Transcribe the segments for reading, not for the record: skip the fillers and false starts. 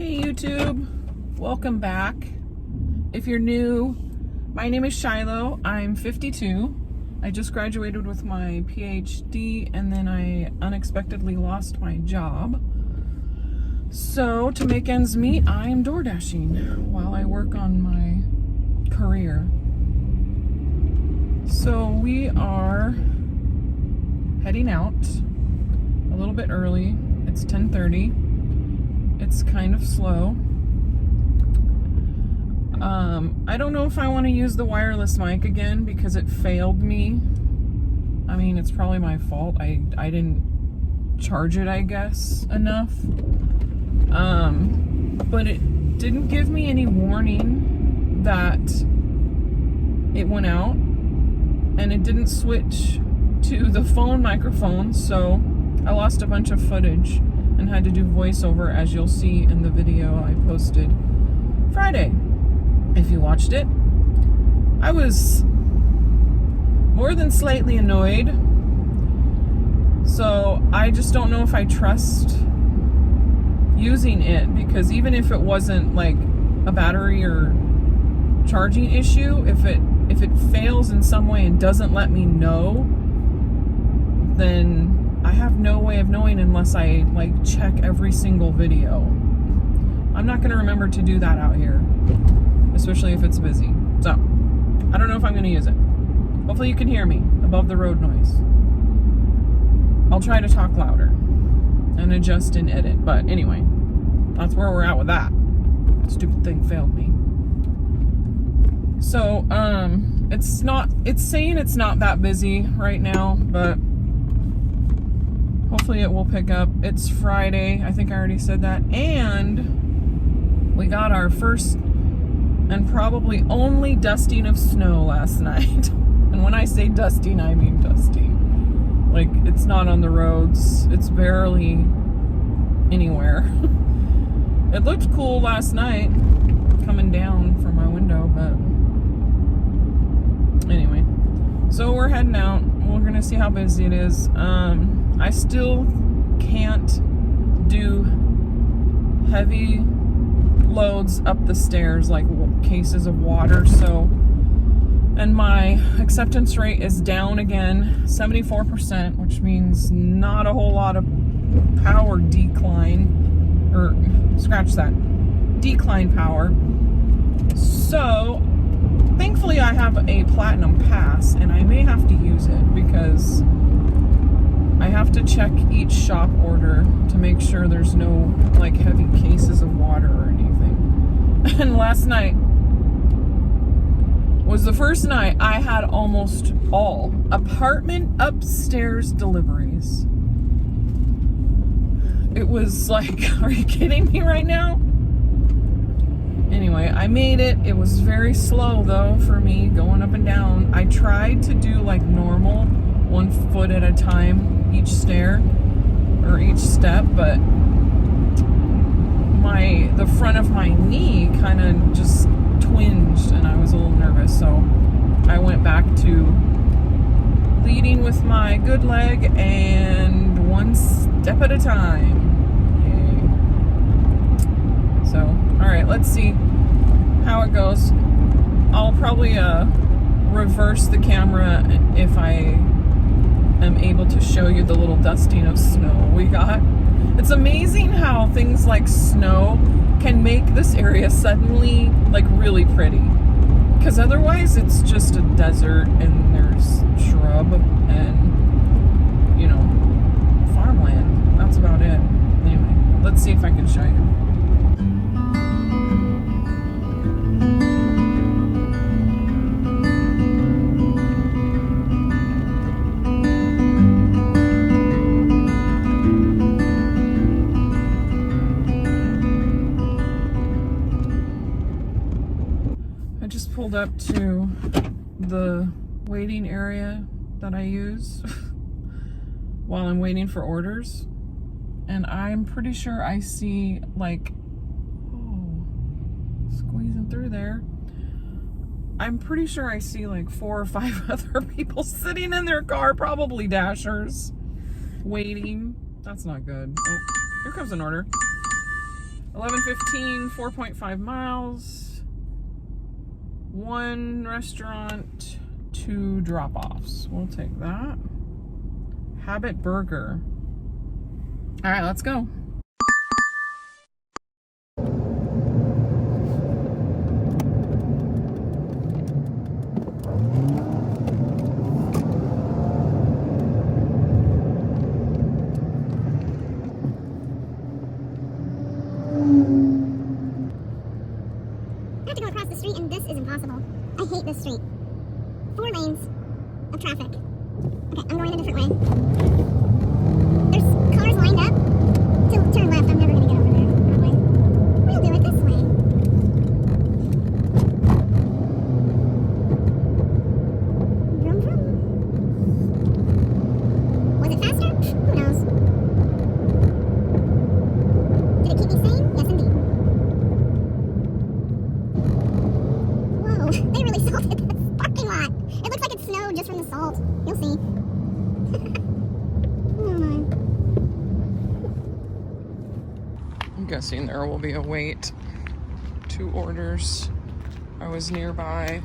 Hey YouTube, welcome back. If you're new, my name is Shiloh. I'm 52. I just graduated with my PhD and then I unexpectedly lost my job. So to make ends meet, I'm door dashing while I work on my career. So we are heading out a little bit early. It's 10:30. It's kind of slow. I don't know if I want to use the wireless mic again because it failed me. I mean, it's probably my fault. I didn't charge it, I guess, enough. But it didn't give me any warning that it went out, and it didn't switch to the phone microphone, so I lost a bunch of footage and had to do voiceover, as you'll see in the video I posted Friday. If you watched it, I was more than slightly annoyed. So I just don't know if I trust using it, because even if it wasn't like a battery or charging issue, if it fails in some way and doesn't let me know, then I have no way of knowing unless I like check every single video. I'm not going to remember to do that out here, especially if it's busy. So I don't know if I'm going to use it. Hopefully you can hear me above the road noise. I'll try to talk louder and adjust and edit, but anyway, that's where we're at with that. Stupid thing failed me. So it's saying it's not that busy right now, but hopefully it will pick up. It's Friday. I think I already said that. And we got our first and probably only dusting of snow last night. And when I say dusting, I mean dusting. Like, it's not on the roads. It's barely anywhere. It looked cool last night coming down from my window, but anyway. So we're heading out. We're gonna see how busy it is. I still can't do heavy loads up the stairs, like cases of water, so, and my acceptance rate is down again, 74%, which means not a whole lot of power decline, or scratch that, decline power. So thankfully I have a platinum pass, and I may have to use it because I have to check each shop order to make sure there's no like heavy cases of water or anything. And last night was the first night I had almost all apartment upstairs deliveries. It was like, are you kidding me right now? Anyway, I made it. It was very slow though for me going up and down. I tried to do like normal, 1 foot at a time each stair or each step, but the front of my knee kind of just twinged and I was a little nervous, so I went back to leading with my good leg and 1 step at a time. Yay. So alright, let's see how it goes. I'll probably reverse the camera if I am able to show you the little dusting of snow we got. It's amazing how things like snow can make this area suddenly like really pretty, because otherwise it's just a desert and there's shrub and, you know, farmland. That's about it. Anyway, let's see if I can show you. Pulled up to the waiting area that I use while I'm waiting for orders, and I'm pretty sure I see like, oh, squeezing through there, I'm pretty sure I see like 4 or 5 other people sitting in their car, probably Dashers, waiting. That's not good. Oh, here comes an order. 11:15, 4.5 miles, 1 restaurant, 2 drop-offs. We'll take that. Habit Burger. All right, let's go. I have to go across the street and this is impossible. I hate this street. 4 lanes of traffic. Okay, I'm going a different way. There's cars lined up to turn left. I'm never going to get over there that way. We'll do it this way. Vroom, vroom. Was it faster? Who knows? Did it keep me sane? Yes, indeed. Whoa, they really salted this parking lot. It looks like it snowed just from the salt. You'll see. Oh my. I'm guessing there will be a wait. 2 orders. I was nearby.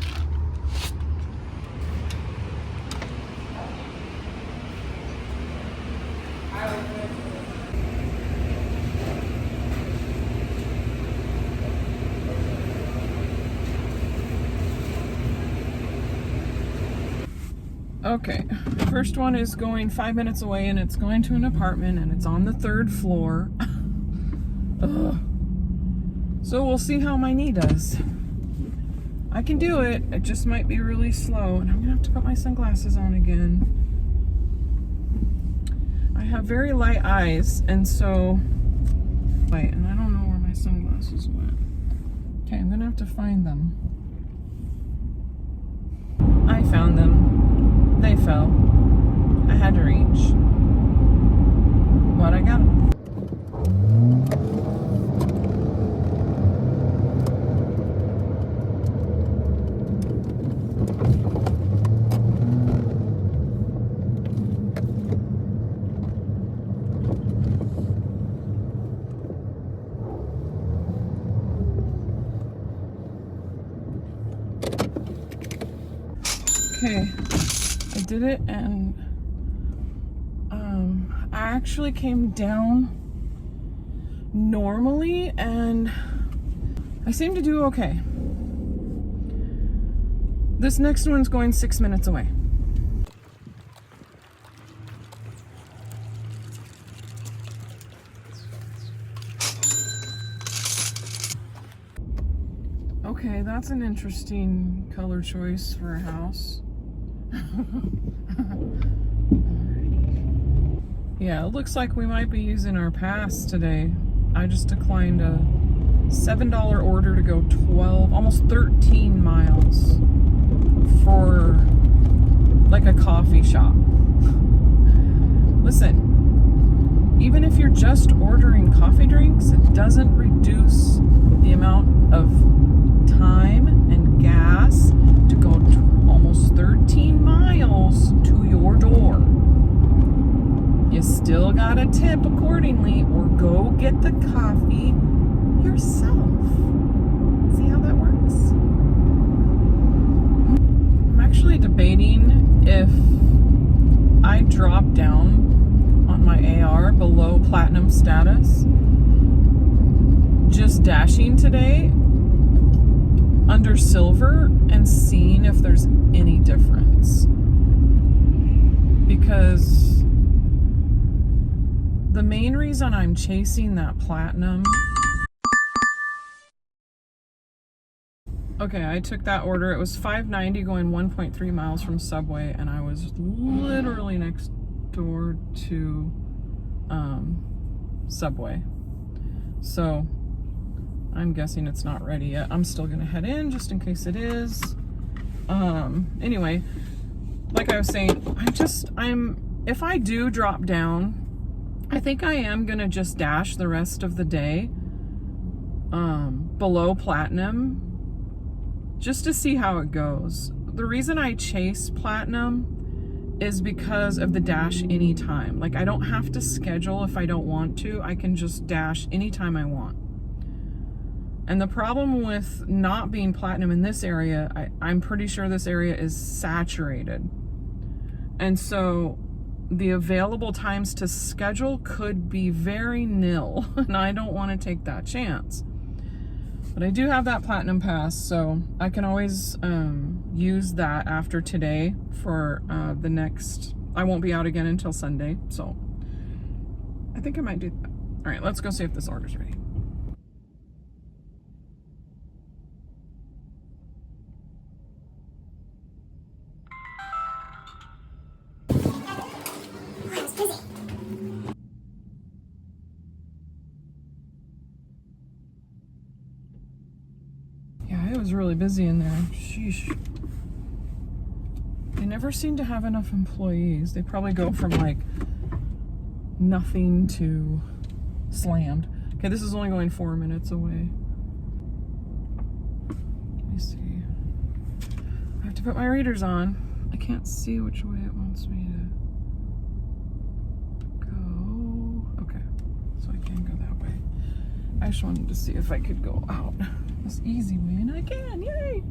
Okay, first one is going 5 minutes away and it's going to an apartment and it's on the 3rd floor. Ugh. So we'll see how my knee does. I can do it, it just might be really slow and I'm gonna have to put my sunglasses on again. I have very light eyes and so, wait, and I don't know where my sunglasses went. Okay, I'm gonna have to find them. I found them. They fell. I had to reach. But I got them. Okay. I did it and I actually came down normally and I seem to do okay. This next one's going 6 minutes away. Okay, that's an interesting color choice for a house. Yeah, it looks like we might be using our pass today. I just declined a $7 order to go 12, almost 13 miles for like a coffee shop. Listen, even if you're just ordering coffee drinks, it doesn't reduce the amount of time and gas to go almost 13 miles to your door. You still gotta tip accordingly or go get the coffee yourself. See how that works? I'm actually debating if I drop down on my AR below platinum status, just dashing today under silver and seeing if there's any difference. Because the main reason I'm chasing that platinum. Okay, I took that order. It was $5.90 going 1.3 miles from Subway, and I was literally next door to Subway. So I'm guessing it's not ready yet. I'm still gonna head in just in case it is. Anyway, like I was saying, if I do drop down, I think I am gonna just dash the rest of the day below platinum just to see how it goes. The reason I chase platinum is because of the dash anytime. Like, I don't have to schedule if I don't want to. I can just dash anytime I want. And the problem with not being platinum in this area, I'm pretty sure this area is saturated. And so the available times to schedule could be very nil, and I don't want to take that chance. But I do have that platinum pass, so I can always use that after today for the next, I won't be out again until Sunday, so I think I might do that. All right, let's go see if this order's ready. Yeah, it was really busy in there. Sheesh. They never seem to have enough employees. They probably go from like nothing to slammed. Okay, this is only going 4 minutes away. Let me see. I have to put my readers on. I can't see which way it wants me to go. Okay, so I can go that way. I just wanted to see if I could go out this easy way, and I can, yay!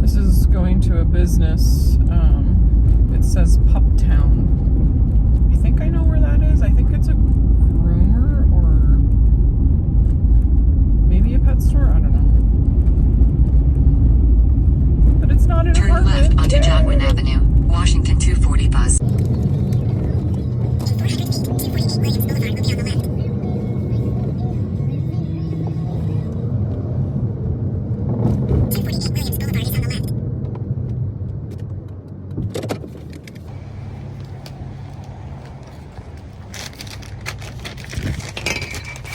This is going to a business. It says Pup Town. I think I know where that is. I think it's a groomer or maybe a pet store. I don't know. But it's not an apartment. Turn left onto Godwin Avenue, Washington 240 bus. 248 Williams Boulevard will be on the left.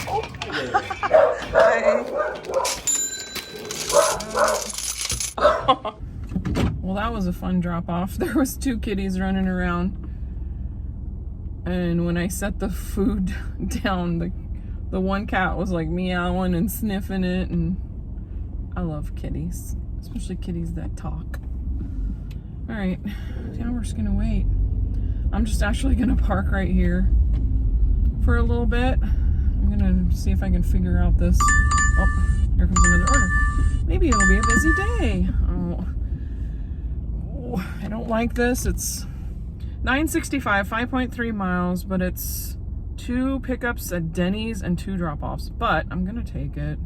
248 Williams Boulevard is on the left. Well, that was a fun drop off. There was 2 kitties running around, and when I set the food down, the one cat was like meowing and sniffing it, and I love kitties, especially kitties that talk. All right, now we're just gonna wait. I'm just actually gonna park right here for a little bit. I'm gonna see if I can figure out this. Oh, here comes another order. Maybe it'll be a busy day. Oh, I don't like this. It's 965, 5.3 miles, but it's 2 pickups at Denny's and 2 drop-offs. But I'm gonna take it.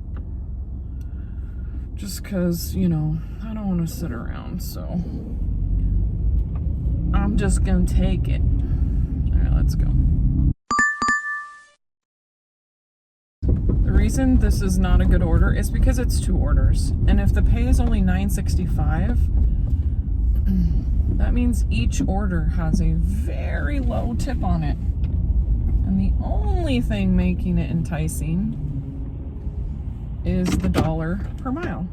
Just because, you know, I don't want to sit around, so I'm just gonna take it. All right, let's go. The reason this is not a good order is because it's 2 orders, and if the pay is only $9.65, that means each order has a very low tip on it, and the only thing making it enticing is the $1 per mile.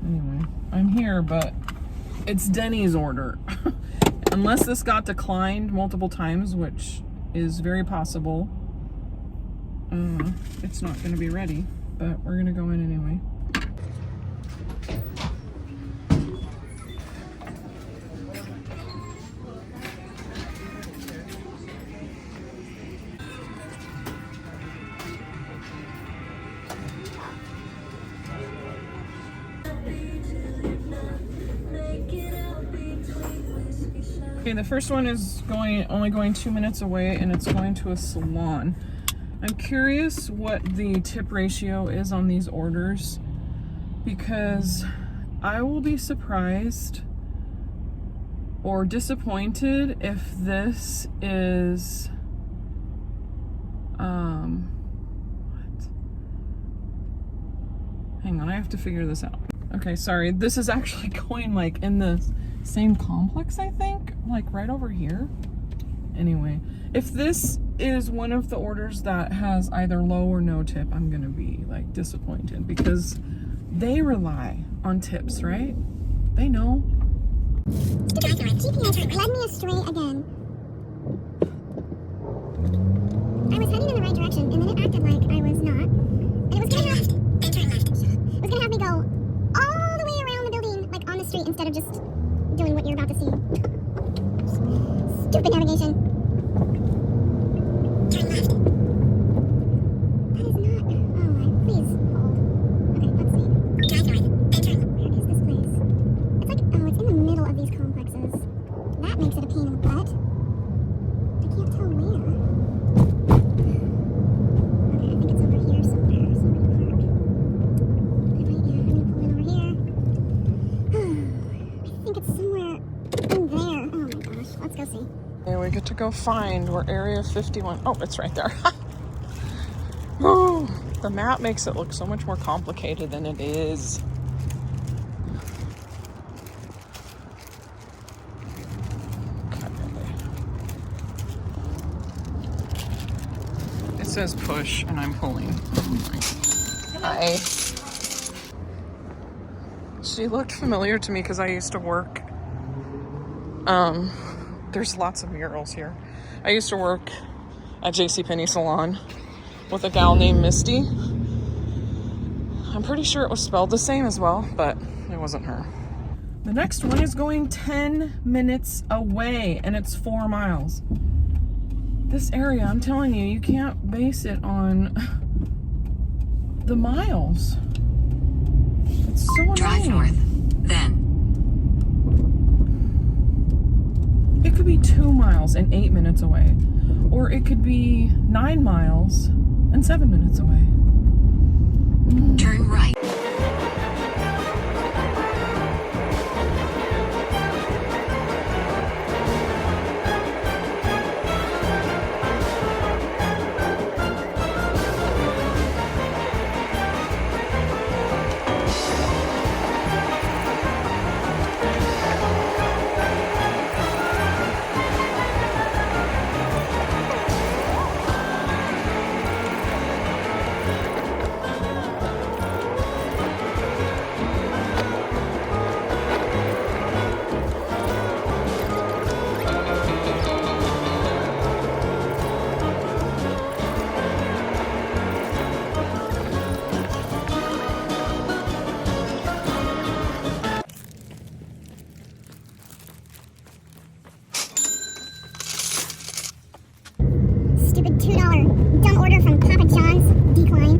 Anyway, I'm here, but it's Denny's order. Unless this got declined multiple times, which is very possible, it's not going to be ready, but we're going to go in anyway. Okay, the first one is only going 2 minutes away, and it's going to a salon. I'm curious what the tip ratio is on these orders, because I will be surprised or disappointed if this is what? Hang on, I have to figure this out. Okay, sorry. This is actually going like in the same complex, I think, like right over here. Anyway, if this is one of the orders that has either low or no tip, I'm gonna be like disappointed, because they rely on tips, right? They know. GPS led me astray again. I was heading in the right direction, and then it acted like I was not. And it was gonna have it was gonna have me go all the way around the building, like on the street, instead of just doing what you're about to see. Stupid navigation. Turn left. That is not. Oh, I go find where Area 51... Oh, it's right there. Oh, the map makes it look so much more complicated than it is. It says push, and I'm pulling. Hi. She looked familiar to me because I used to work. There's lots of murals here. I used to work at JCPenney Salon with a gal named Misty. I'm pretty sure it was spelled the same as well, but it wasn't her. The next one is going 10 minutes away, and it's 4 miles. This area, I'm telling you, you can't base it on the miles. It's so annoying. Drive north, then. It could be 2 miles and 8 minutes away. Or it could be 9 miles and 7 minutes away. Turn right. Stupid $2 dumb order from Papa John's. Decline.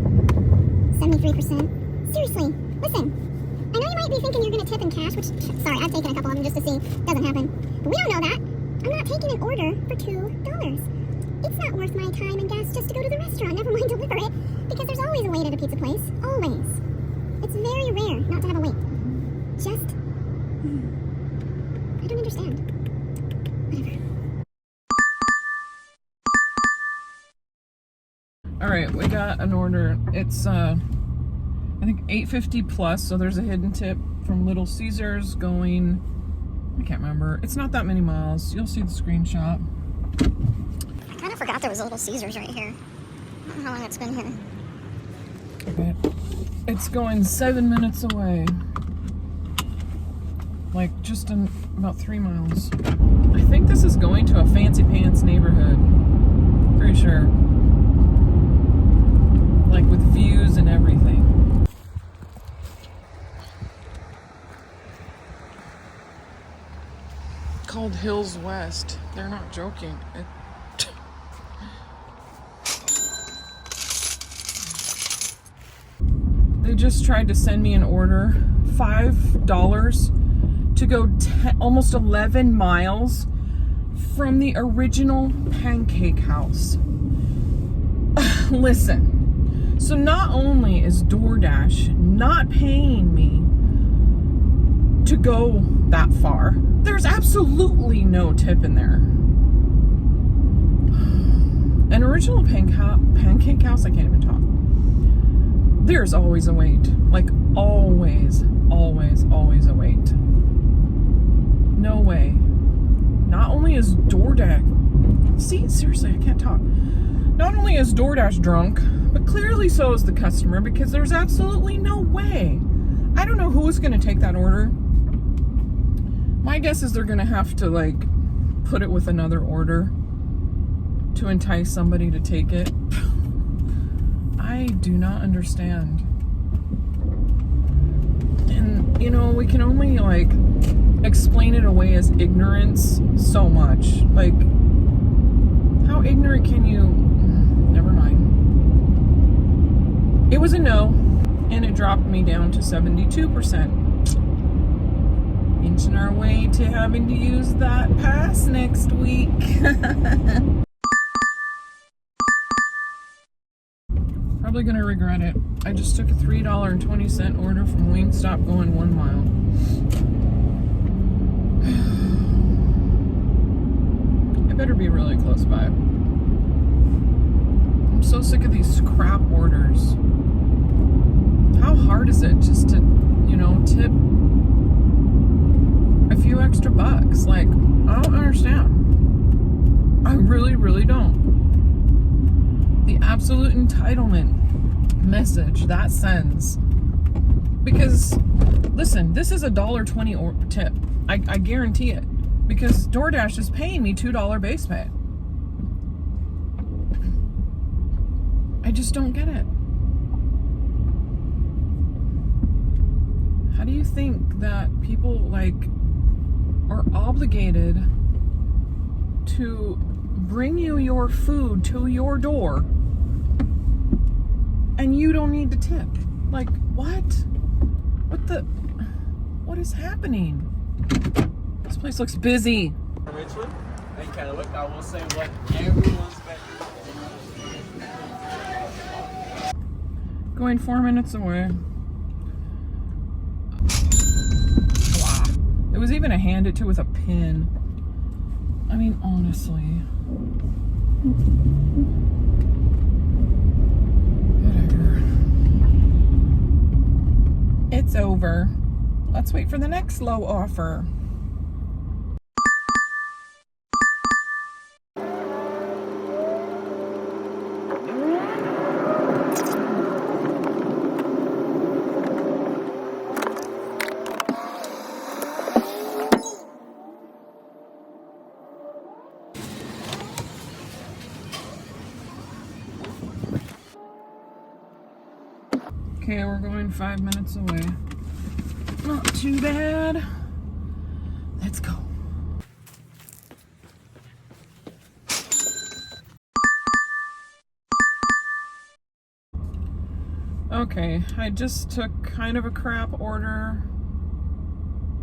73%. Seriously, listen. I know you might be thinking you're going to tip in cash, which, sorry, I've taken a couple of them just to see. Doesn't happen. But we don't know that. I'm not taking an order for $2. It's not worth my time and gas just to go to the restaurant, never mind deliver it, because there's always a wait at a pizza place. Always. It's very rare not to have a wait. Just... I don't understand. Whatever. All right, we got an order. It's I think $8.50 plus, so there's a hidden tip from Little Caesars going, I can't remember. It's not that many miles. You'll see the screenshot. I kind of forgot there was a Little Caesars right here. I don't know how long it's been here. Okay. It's going 7 minutes away. Like just in about 3 miles. I think this is going to a fancy pants neighborhood. Pretty sure. Like with views and everything. Called Hills West. They're not joking. They just tried to send me an order. $5 to go almost 11 miles from the original Pancake House. Listen. So not only is DoorDash not paying me to go that far, there's absolutely no tip in there. An original Pancake House, I can't even talk. There's always a wait. Like always, always, always a wait. No way. Not only is DoorDash... See, seriously, I can't talk. Not only is DoorDash drunk, but clearly so is the customer, because there's absolutely no way. I don't know who's going to take that order. My guess is they're going to have to, like, put it with another order to entice somebody to take it. I do not understand. And, you know, we can only, like, explain it away as ignorance so much. Like, how ignorant can you... Never mind. It was a no, and it dropped me down to 72%. Inching our way to having to use that pass next week. Probably gonna regret it. I just took a $3.20 order from Wingstop going 1 mile. better be really close by. I'm so sick of these crap orders. How hard is it just to, you know, tip a few extra bucks? Like, I don't understand. I really, really don't. The absolute entitlement message that sends. Because, listen, this is $1.20 tip. I guarantee it. Because DoorDash is paying me $2 base pay. I just don't get it. How do you think that people, like, are obligated to bring you your food to your door and you don't need to tip? Like, what? What is happening? This place looks busy. Richmond and Kennewick, I will say what everyone's been. Going 4 minutes away. It was even a hand it to with a pin. I mean, honestly. Whatever. It's over. Let's wait for the next low offer. Okay, we're going 5 minutes away. Not too bad. Let's go. Okay, I just took kind of a crap order.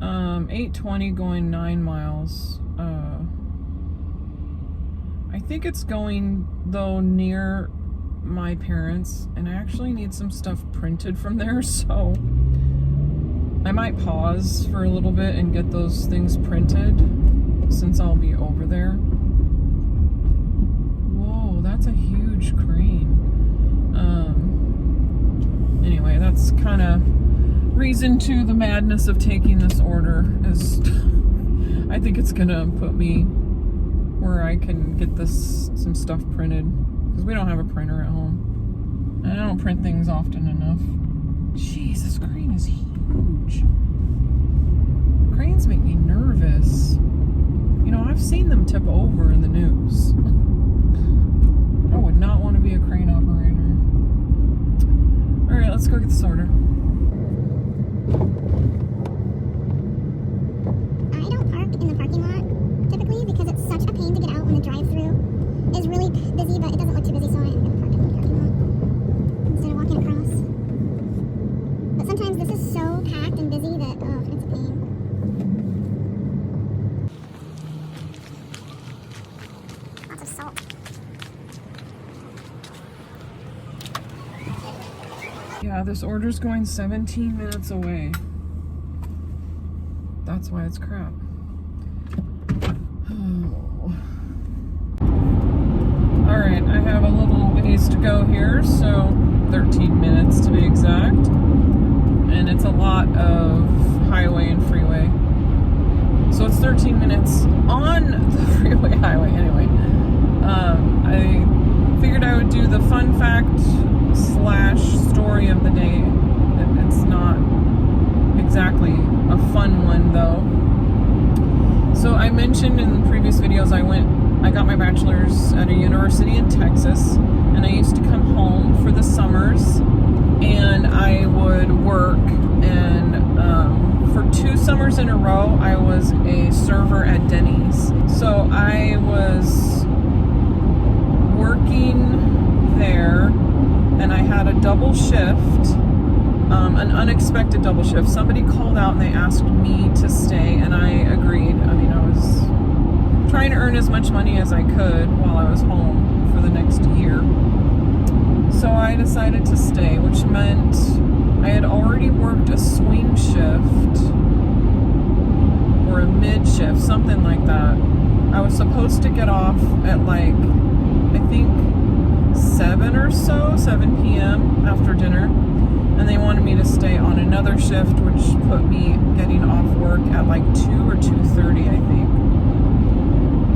820 going 9 miles. I think it's going, though, near my parents, and I actually need some stuff printed from there, so I might pause for a little bit and get those things printed since I'll be over there. Whoa, that's a huge crane. Anyway, that's kind of reason to the madness of taking this order, is I think it's gonna put me where I can get some stuff printed, because we don't have a printer at home, and I don't print things often enough. Jeez, this crane is huge. Cranes make me nervous. You know, I've seen them tip over in the news. I would not want to be a crane operator. Alright, let's go get this order. I don't park in the parking lot typically because it's such a pain to get out when the drive-thru is really busy, but it doesn't look too busy, so I'm going to park in the parking lot instead of walking across. But sometimes this is so packed and busy that, it's a pain. Lots of salt. Yeah, this order's going 17 minutes away. That's why it's crap. Alright, I have a little ways to go here, so 13 minutes to be exact. And it's a lot of highway and freeway. So it's 13 minutes on the freeway highway anyway. I figured I would do the fun fact / story of the day. It's not exactly a fun one though. So I mentioned in previous videos I got my bachelor's at a university in Texas, and I used to come home for the summers and I would work, and for 2 summers in a row I was a server at Denny's. So I was working there and I had a double shift, an unexpected double shift. Somebody called out and they asked me to stay, and I agreed. I mean, I was trying to earn as much money as I could while I was home for the next year. So I decided to stay, which meant I had already worked a swing shift or a mid shift, something like that. I was supposed to get off at like, I think 7 p.m. after dinner, and they wanted me to stay on another shift, which put me getting off work at like 2 or 2:30, I think.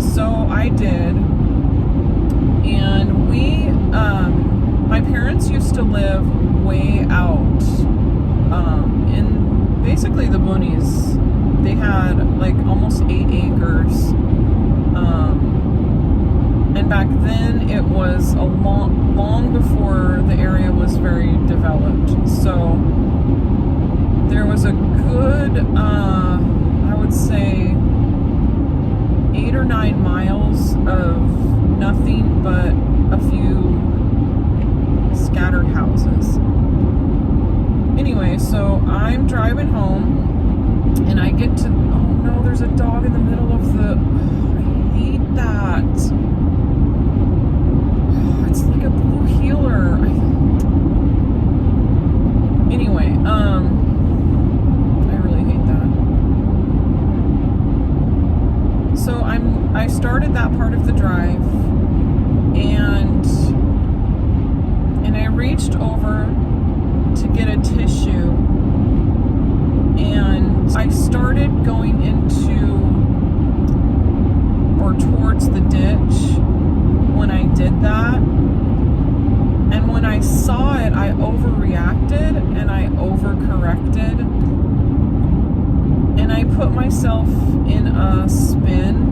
So I did, and my parents used to live way out in basically the boonies. They had like almost 8 acres. And back then it was a long before the area was very developed. So there was a good, I would say 8 or 9 miles of nothing but a few scattered houses. Anyway, so I'm driving home and I get to, oh no, there's a dog in the middle of the, I hate that. It's like a blue heeler. Anyway, I really hate that. So I started that part of the drive, and I reached over to get a tissue, and I started going into or towards the ditch when I did that. And when I saw it, I overreacted and I overcorrected, and I put myself in a spin.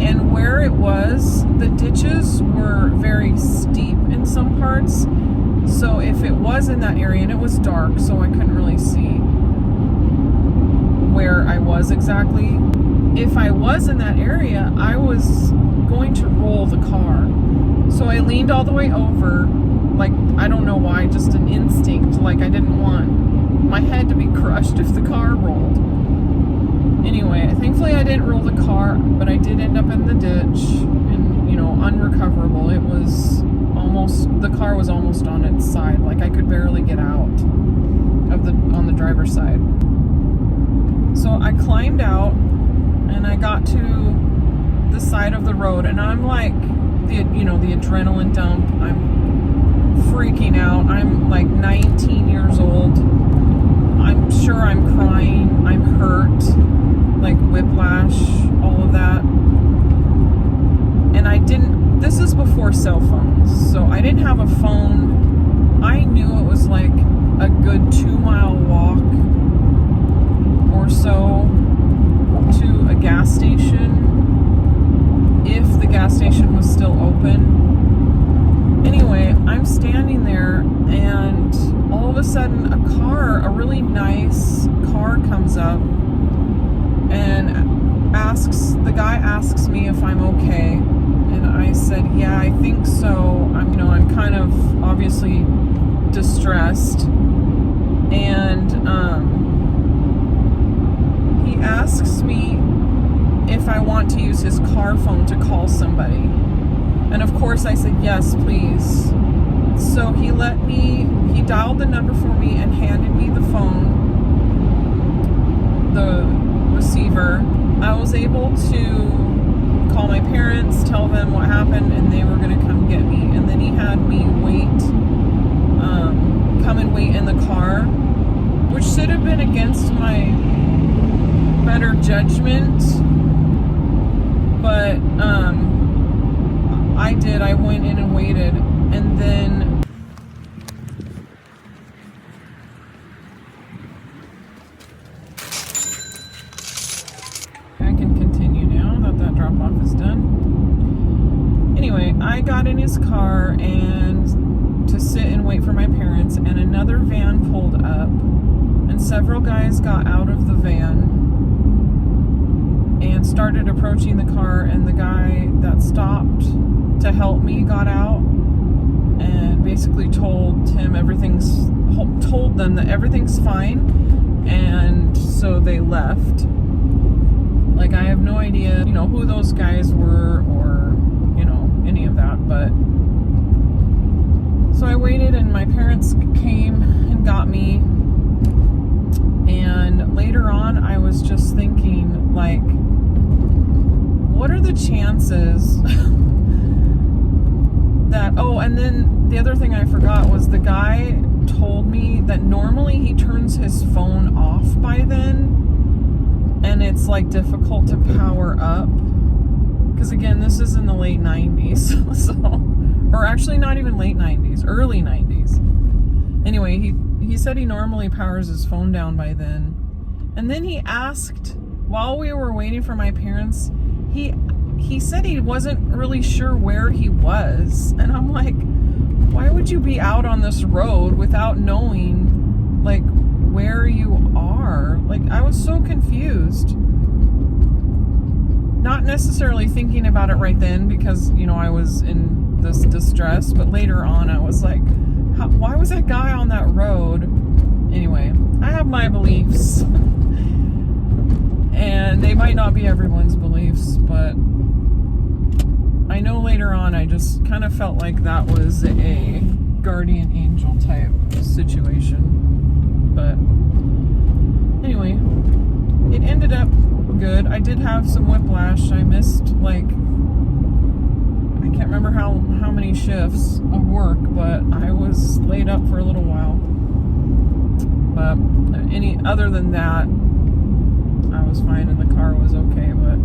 And where it was, the ditches were very steep in some parts. So if it was in that area, and it was dark, so I couldn't really see where I was exactly. If I was in that area, I was going to roll the car. So I leaned all the way over, like, I don't know why, just an instinct. Like, I didn't want my head to be crushed if the car rolled. Anyway, thankfully I didn't roll the car, but I did end up in the ditch and, you know, unrecoverable. It was almost, the car was almost on its side. Like, I could barely get out of on the driver's side. So I climbed out and I got to the side of the road, and I'm like, the adrenaline dump. I'm freaking out. I'm like 19 years old. I'm sure I'm crying. I'm hurt, like whiplash, all of that. And this is before cell phones, so I didn't have a phone. I knew it was like a good 2-mile walk or so to a gas station, if the gas station was still open. Anyway, I'm standing there, and all of a sudden a really nice car comes up and the guy asks me if I'm okay, and I said, yeah, I think so. I'm kind of obviously distressed, and he asks me if I want to use his car phone to call somebody. And of course I said, yes, please. So he dialed the number for me and handed me the phone, the receiver. I was able to call my parents, tell them what happened, and they were going to come get me. And then he had me come and wait in the car, which should have been against my better judgment. But I did. I went in and waited, and then I can continue now that drop off is done. Anyway, I got in his car and to sit and wait for my parents, and another van pulled up, and several guys got out of the van and started approaching the car, and the guy that stopped to help me got out and basically told them that everything's fine, and so they left. Like, I have no idea, who those guys were or, any of that, but so I waited, and my parents came and got me, and later on I was just thinking, like, what are the chances that, oh, and then the other thing I forgot was the guy told me that normally he turns his phone off by then, and it's like difficult to power up. Because again, this is in the late 90s, so, or actually not even late 90s, early 90s. Anyway, he said he normally powers his phone down by then. And then he asked, while we were waiting for my parents, he said he wasn't really sure where he was. And I'm like, why would you be out on this road without knowing, like, where you are? Like, I was so confused. Not necessarily thinking about it right then because, you know, I was in this distress, but later on I was like, why was that guy on that road? Anyway, I have my beliefs. And they might not be everyone's beliefs, but I know later on I just kind of felt like that was a guardian angel type situation. But anyway, it ended up good. I did have some whiplash. I missed, like, I can't remember how many shifts of work, but I was laid up for a little while. But other than that, I was fine and the car was okay. But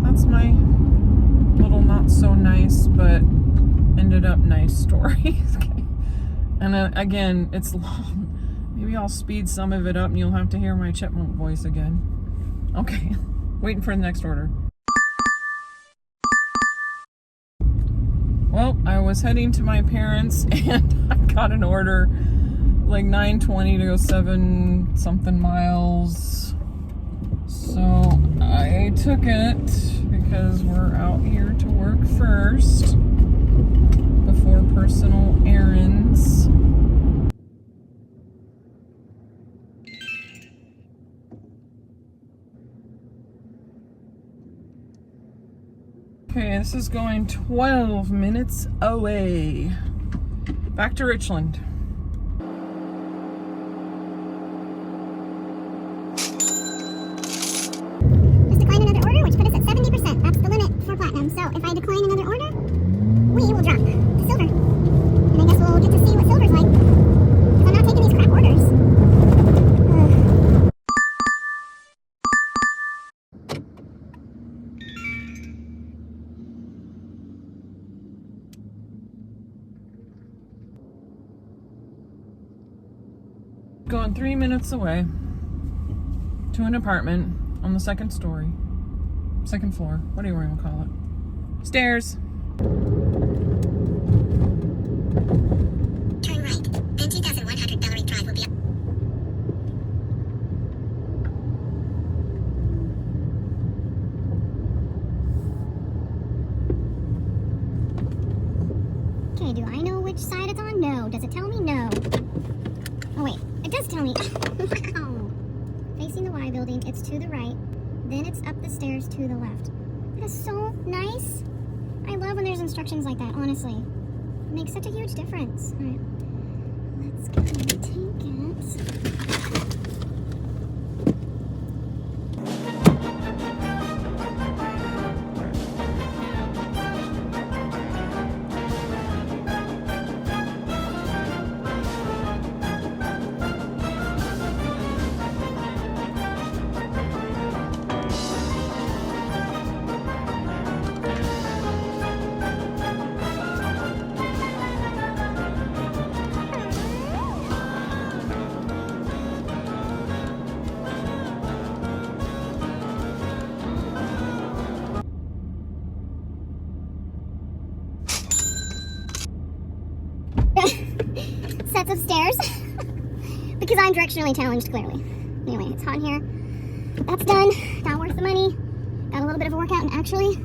that's my little not so nice but ended up nice story. And again, it's long. Maybe I'll speed some of it up and you'll have to hear my chipmunk voice again. Okay, waiting for the next order. Well, I was heading to my parents and I got an order like 9:20 to go 7 something miles. So I took it because we're out here to work first before personal errands. Okay, this is going 12 minutes away. Back to Richland. Just decline another order, which put us at 70%. That's the limit for platinum. So if I decline another order, we will drop to silver. And I guess we'll get to see what silver's like. Because I'm not taking these crap orders. Going 3 minutes away to an apartment on the second floor. What do you want to call it? Stairs. Turn right. Then 2100 Bellerive Drive will be up. Okay, do I know which side it's on? No. Does it tell me? No. Oh wait, it does tell me. Wow. Facing the Y building, it's to the right. Then it's up the stairs to the left. That is so nice. I love when there's instructions like that, honestly. It makes such a huge difference. All right, let's go and take it. Sets of stairs because I'm directionally challenged, clearly. Anyway, it's hot here. That's done. Not worth the money. Got a little bit of a workout, and actually,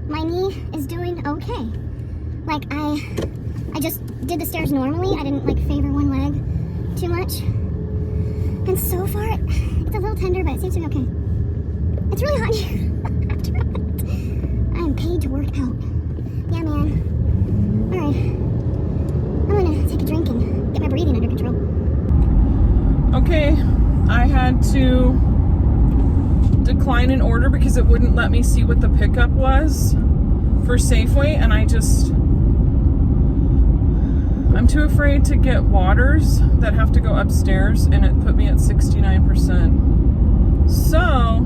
my knee is doing okay. Like, I just did the stairs normally. I didn't, like, favor one leg too much. And so far, it's a little tender, but it seems to be okay. It's really hot here. I am paid to work out. Yeah, man. All right. I'm gonna take a drink and get my breathing under control. Okay, I had to decline an order because it wouldn't let me see what the pickup was for Safeway, and I'm too afraid to get waters that have to go upstairs, and it put me at 69%. So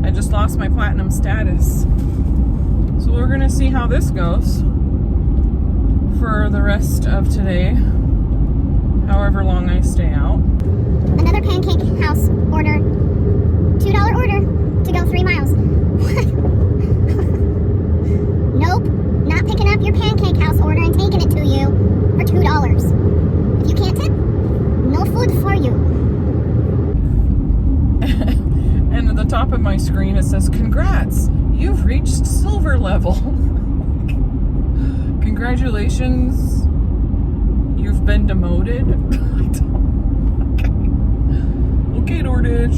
I just lost my platinum status. So we're gonna see how this goes for the rest of today, however long I stay out. Another pancake house order. $2 order to go 3 miles. Nope, not picking up your pancake house order and taking it to you for $2. If you can't tip, no food for you. And at the top of my screen it says, "Congrats, you've reached silver level." Congratulations, you've been demoted. Okay, DoorDash.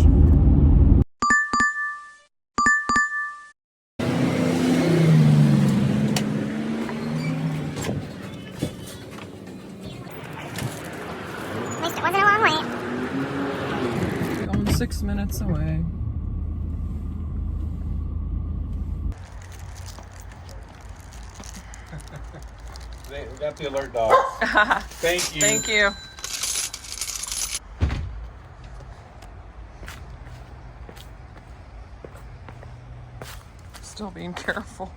At least it wasn't a long wait. Going 6 minutes away. We got the alert dog. Thank you. Thank you. Still being careful.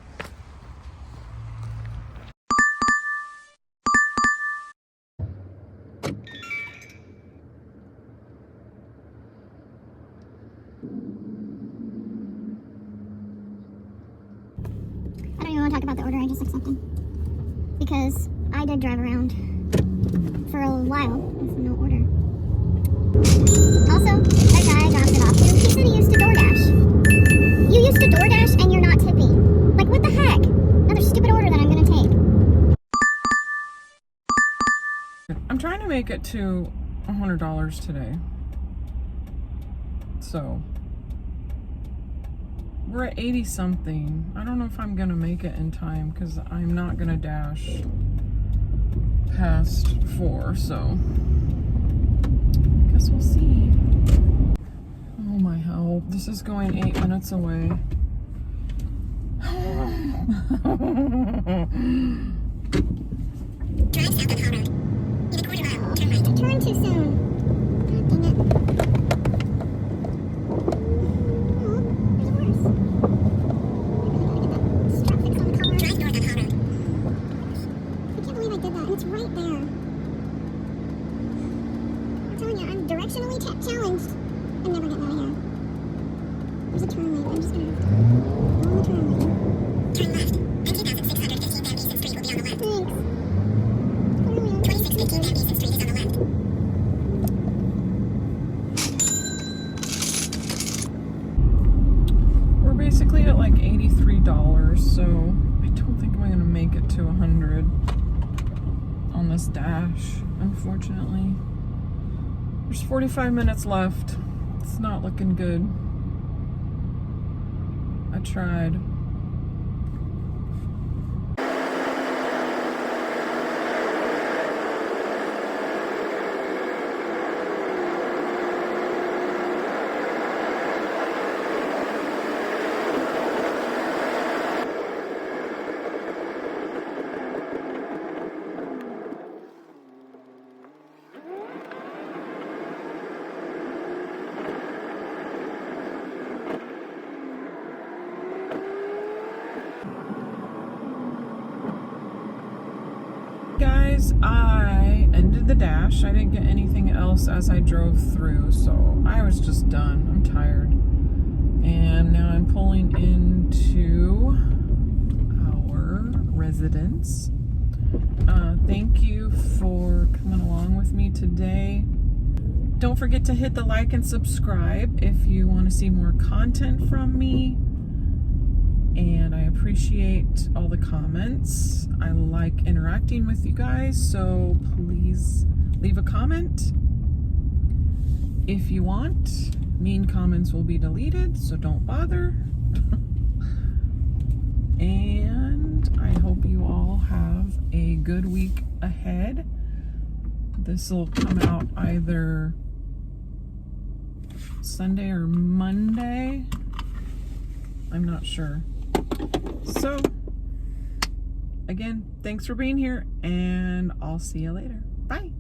I don't even want to talk about the order I just accepted. Because I did drive around for a while with no order. Also, that guy I dropped it off to, he said he used to DoorDash. You used to DoorDash and you're not tipping. Like, what the heck? Another stupid order that I'm gonna take. I'm trying to make it to $100 today. So we're at 80 something. I don't know if I'm gonna make it in time because I'm not gonna dash past 4, so guess we'll see. Oh my help. This is going 8 minutes away. Drive south on Howard. In a quarter mile, turn right. Turn too soon. God dang it. Oh, there's worse. I really gotta get that strap fixed on the car. Drive north on Howard. I can't believe I did that, and it's right there. I'm telling you, I'm directionally challenged. I'm never getting out of here. There's a turn lane. I'm just gonna have to go on the turn lane. Turn left. 19,615 Van Beeson Street will be on the left. Thanks. 2615 Van Beeson Street is on the left. We're basically at like $83, so I don't think I'm gonna make it to 100 on this dash, unfortunately. There's 45 minutes left. It's not looking good. I tried. Guys, I ended the dash. I didn't get anything else as I drove through, so I was just done. I'm tired. And now I'm pulling into our residence. Thank you for coming along with me today. Don't forget to hit the like and subscribe if you want to see more content from me. And I appreciate all the comments. I like interacting with you guys, so please leave a comment if you want. Mean comments will be deleted, so don't bother. And I hope you all have a good week ahead. This will come out either Sunday or Monday. I'm not sure. So, again, thanks for being here, and I'll see you later. Bye.